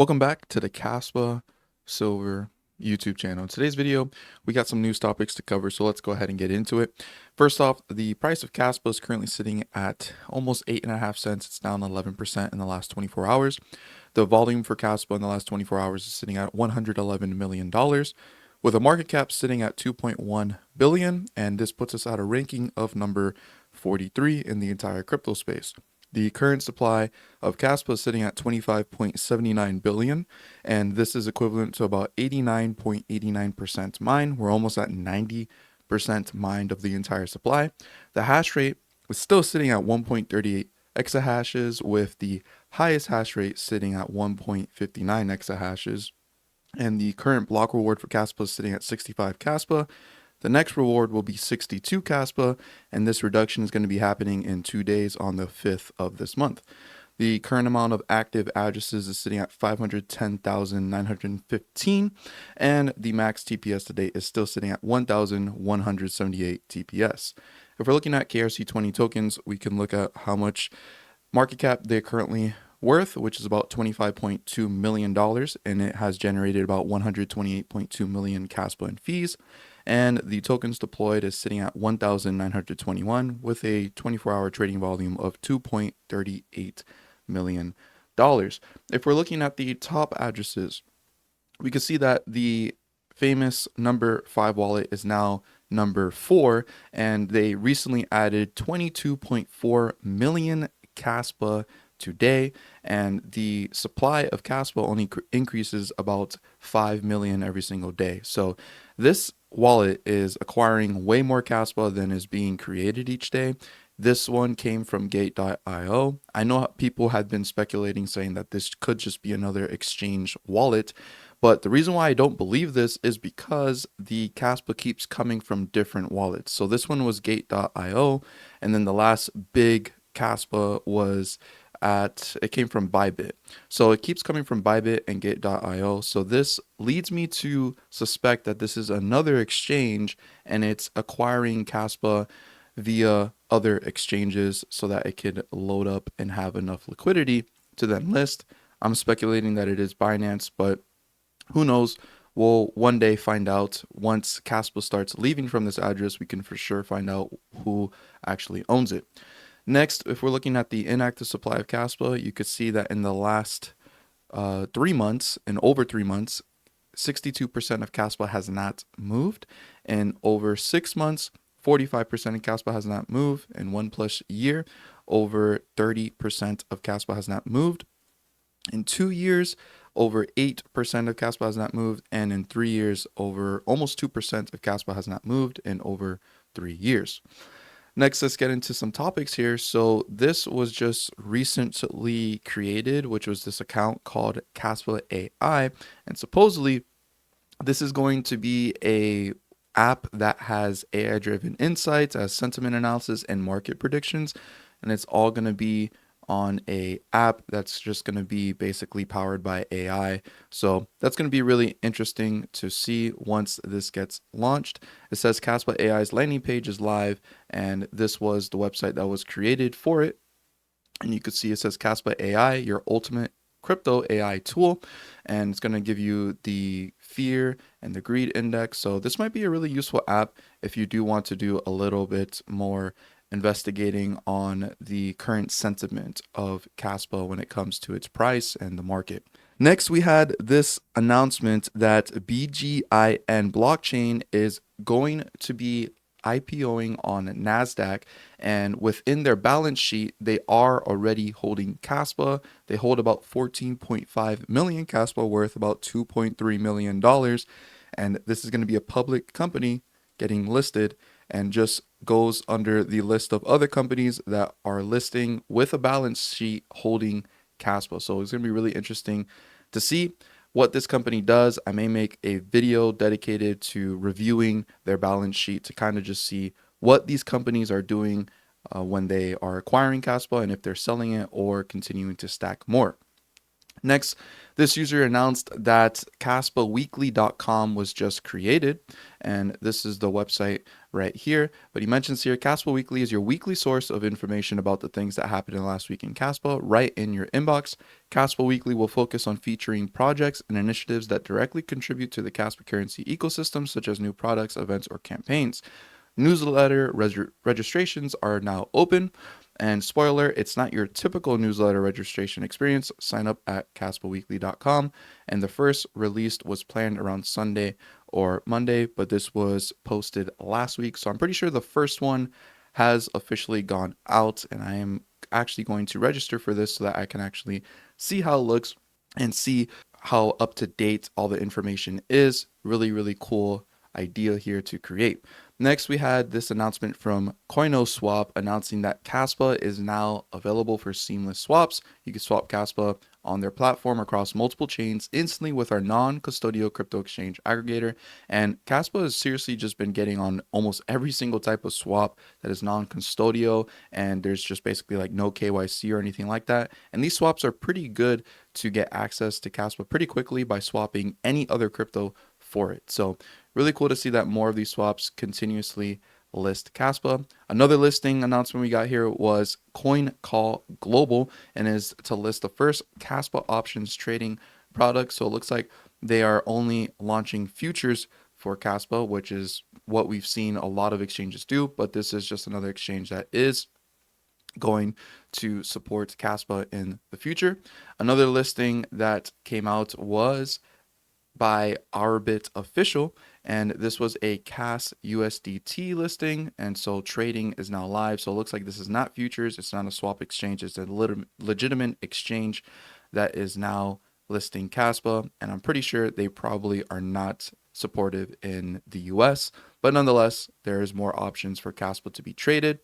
Welcome back to the Kaspa Silver YouTube channel. In today's video, we got some news topics to cover, so let's go ahead and get into it. First off, the price of Kaspa is currently sitting at almost 8.5 cents. It's down 11% in the last 24 hours. The volume for Kaspa in the last 24 hours is sitting at $111 million, with a market cap sitting at 2.1 billion, and this puts us at a ranking of number 43 in the entire crypto space. The current supply of Kaspa is sitting at 25.79 billion, and this is equivalent to about 89.89% mined. We're almost at 90% mined of the entire supply. The hash rate is still sitting at 1.38 exahashes, with the highest hash rate sitting at 1.59 exahashes. And the current block reward for Kaspa is sitting at 65 Kaspa. The next reward will be 62 Kaspa, and this reduction is going to be happening in 2 days on the 5th of this month. The current amount of active addresses is sitting at 510,915, and the max TPS to date is still sitting at 1,178 TPS. If we're looking at KRC20 tokens, we can look at how much market cap they're currently worth, which is about $25.2 million, and it has generated about 128.2 million Kaspa in fees. And the tokens deployed is sitting at 1,921 with a 24-hour trading volume of $2.38 million. If we're looking at the top addresses, we can see that the famous number 5 wallet is now number 4, and they recently added 22.4 million Kaspa today, and the supply of Kaspa only increases about 5 million every single day. So this wallet is acquiring way more Kaspa than is being created each day. This one came from Gate.io. I know people had been speculating, saying that this could just be another exchange wallet, but the reason why I don't believe this is because the Kaspa keeps coming from different wallets. So this one was Gate.io, and then the last big Kaspa it came from Bybit. So it keeps coming from Bybit and Gate.io. So this leads me to suspect that this is another exchange, and it's acquiring Kaspa via other exchanges so that it could load up and have enough liquidity to then list. I'm speculating that it is Binance, but who knows? We'll one day find out. Once Kaspa starts leaving from this address, we can for sure find out who actually owns it. Next, if we're looking at the inactive supply of Kaspa, you could see that in the last 3 months, and over 3 months, 62% of Kaspa has not moved. And over 6 months, 45% of Kaspa has not moved. In 1+ year, over 30% of Kaspa has not moved. In 2 years, over 8% of Kaspa has not moved. And in 3 years, over almost 2% of Kaspa has not moved in over 3 years. Next, let's get into some topics here. So this was just recently created, which was this account called Kaspa AI. And supposedly this is going to be a app that has AI-driven insights, as sentiment analysis and market predictions. And it's all going to be on a app that's just going to be basically powered by AI. So that's going to be really interesting to see once this gets launched. It says Kaspa AI's landing page is live, and this was the website that was created for it. And you can see it says Kaspa AI, your ultimate crypto AI tool, and it's going to give you the fear and the greed index. So this might be a really useful app if you do want to do a little bit more investigating on the current sentiment of Kaspa when it comes to its price and the market. Next, we had this announcement that BGIN blockchain is going to be IPOing on NASDAQ, and within their balance sheet, they are already holding Kaspa. They hold about 14.5 million Kaspa, worth about $2.3 million. And this is going to be a public company getting listed, and just goes under the list of other companies that are listing with a balance sheet holding Kaspa. So it's going to be really interesting to see what this company does. I may make a video dedicated to reviewing their balance sheet to kind of just see what these companies are doing when they are acquiring Kaspa, and if they're selling it or continuing to stack more. Next, this user announced that CaspaWeekly.com was just created, and this is the website right here. But he mentions here, Caspa Weekly is your weekly source of information about the things that happened in the last week in Caspa, right in your inbox. Caspa Weekly will focus on featuring projects and initiatives that directly contribute to the Caspa currency ecosystem, such as new products, events, or campaigns. Newsletter registrations are now open. And spoiler, it's not your typical newsletter registration experience. Sign up at caspaweekly.com. And the first release was planned around Sunday or Monday, but this was posted last week. So I'm pretty sure the first one has officially gone out, and I am actually going to register for this so that I can actually see how it looks and see how up to date all the information is. Really, really cool idea here to create. Next, we had this announcement from CoinoSwap announcing that Kaspa is now available for seamless swaps. You can swap Kaspa on their platform across multiple chains instantly with our non-custodial crypto exchange aggregator. And Kaspa has seriously just been getting on almost every single type of swap that is non-custodial, and there's just basically like no KYC or anything like that. And these swaps are pretty good to get access to Kaspa pretty quickly by swapping any other crypto for it. So really cool to see that more of these swaps continuously list Kaspa. Another listing announcement we got here was Coin Call Global, and is to list the first Kaspa options trading product. So it looks like they are only launching futures for Kaspa, which is what we've seen a lot of exchanges do, but this is just another exchange that is going to support Kaspa in the future. Another listing that came out was by Arbit Official, and this was a CAS USDT listing, and so trading is now live. So it looks like this is not futures, it's not a swap exchange, it's a legitimate exchange that is now listing Kaspa, and I'm pretty sure they probably are not supportive in the US, but nonetheless, there is more options for Kaspa to be traded.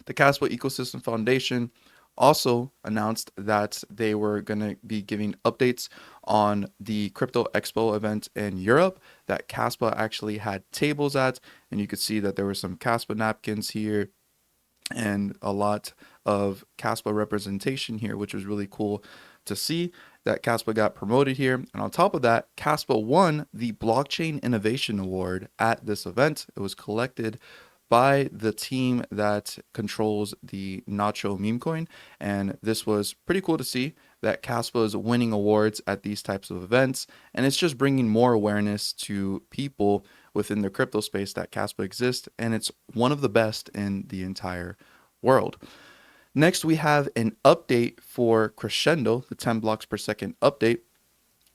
The Kaspa Ecosystem Foundation also announced that they were going to be giving updates on the Crypto Expo event in Europe that Kaspa actually had tables at. And you could see that there were some Kaspa napkins here and a lot of Kaspa representation here, which was really cool to see that Kaspa got promoted here. And on top of that, Kaspa won the Blockchain Innovation Award at this event. It was collected by the team that controls the Nacho meme coin. And this was pretty cool to see that Kaspa is winning awards at these types of events. And it's just bringing more awareness to people within the crypto space that Kaspa exists. And it's one of the best in the entire world. Next, we have an update for Crescendo, the 10 blocks per second update.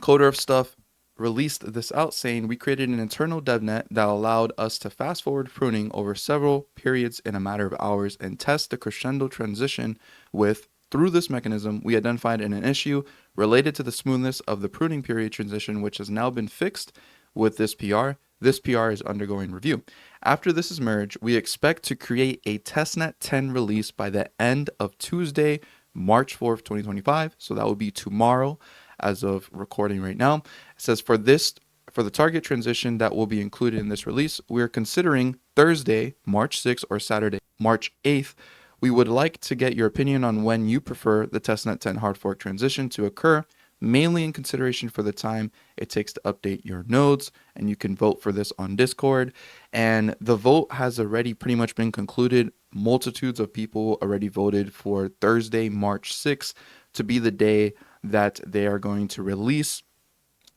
Coder of Stuff released this out saying, we created an internal devnet that allowed us to fast forward pruning over several periods in a matter of hours and test the Crescendo transition with. Through this mechanism, we identified an issue related to the smoothness of the pruning period transition, which has now been fixed with this PR. This PR is undergoing review. After this is merged, we expect to create a testnet 10 release by the end of Tuesday, March 4th, 2025. So that will be tomorrow as of recording right now. It says for the target transition that will be included in this release, we're considering Thursday, March 6th or Saturday, March 8th. We would like to get your opinion on when you prefer the testnet 10 hard fork transition to occur, mainly in consideration for the time it takes to update your nodes, and you can vote for this on Discord. And the vote has already pretty much been concluded. Multitudes of people already voted for Thursday, March 6th to be the day that they are going to release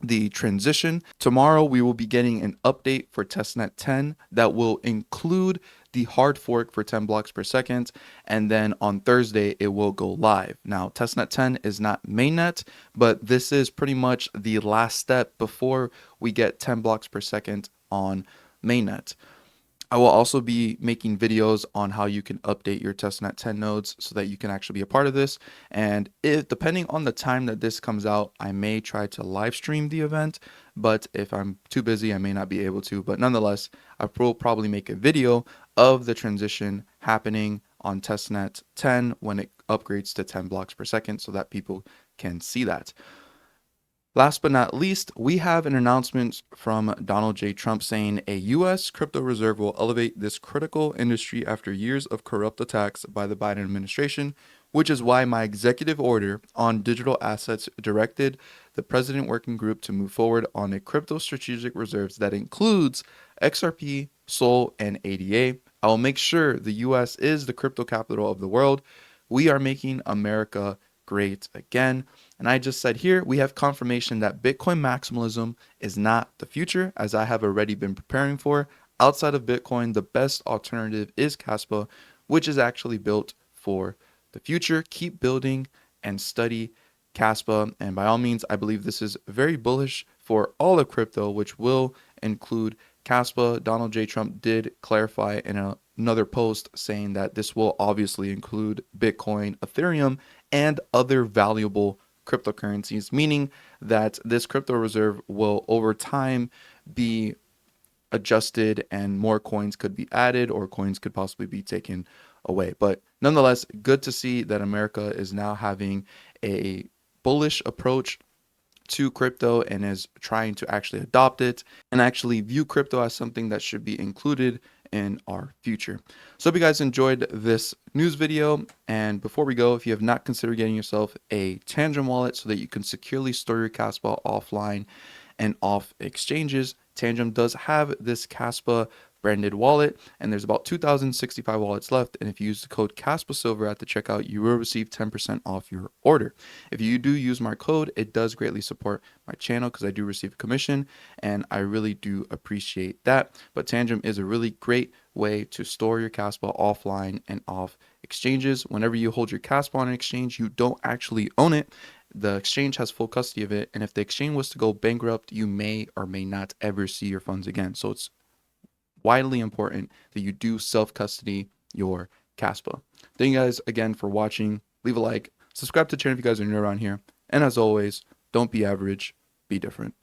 the transition. Tomorrow we will be getting an update for testnet 10 that will include the hard fork for 10 blocks per second, and then on Thursday it will go live. Now testnet 10 is not mainnet, but this is pretty much the last step before we get 10 blocks per second on mainnet. I will also be making videos on how you can update your testnet 10 nodes so that you can actually be a part of this. And if, depending on the time that this comes out, I may try to live stream the event, but if I'm too busy, I may not be able to. But nonetheless, I will probably make a video of the transition happening on testnet 10 when it upgrades to 10 blocks per second so that people can see that. Last but not least, we have an announcement from Donald J. Trump saying a U.S. crypto reserve will elevate this critical industry after years of corrupt attacks by the Biden administration. which is why my executive order on digital assets directed the President Working Group to move forward on a crypto strategic reserves that includes XRP, SOL, and ADA. I will make sure the US is the crypto capital of the world. We are making America great again. And I just said here, we have confirmation that Bitcoin maximalism is not the future, as I have already been preparing for. Outside of Bitcoin, the best alternative is Kaspa, which is actually built for the future. Keep building and study Kaspa. And by all means, I believe this is very bullish for all of crypto, which will include Kaspa. Donald J. Trump did clarify in another post saying that this will obviously include Bitcoin, Ethereum, and other valuable cryptocurrencies, meaning that this crypto reserve will over time be adjusted and more coins could be added or coins could possibly be taken away. But nonetheless, good to see that America is now having a bullish approach to crypto and is trying to actually adopt it and actually view crypto as something that should be included in our future. So hope you guys enjoyed this news video. And before we go, if you have not considered getting yourself a Tangent wallet so that you can securely store your Kaspa offline and off exchanges, Tangent does have this Kaspa branded wallet, and there's about 2,065 wallets left. And if you use the code Kaspa Silver at the checkout, you will receive 10% off your order. If you do use my code, it does greatly support my channel because I do receive a commission, and I really do appreciate that. But Tangent is a really great way to store your Kaspa offline and off exchanges. Whenever you hold your Kaspa on an exchange, you don't actually own it. The exchange has full custody of it, and if the exchange was to go bankrupt, you may or may not ever see your funds again. So it's widely important that you do self-custody your Kaspa. Thank you guys again for watching. Leave a like, subscribe to the channel if you guys are new around here, and as always, don't be average, be different.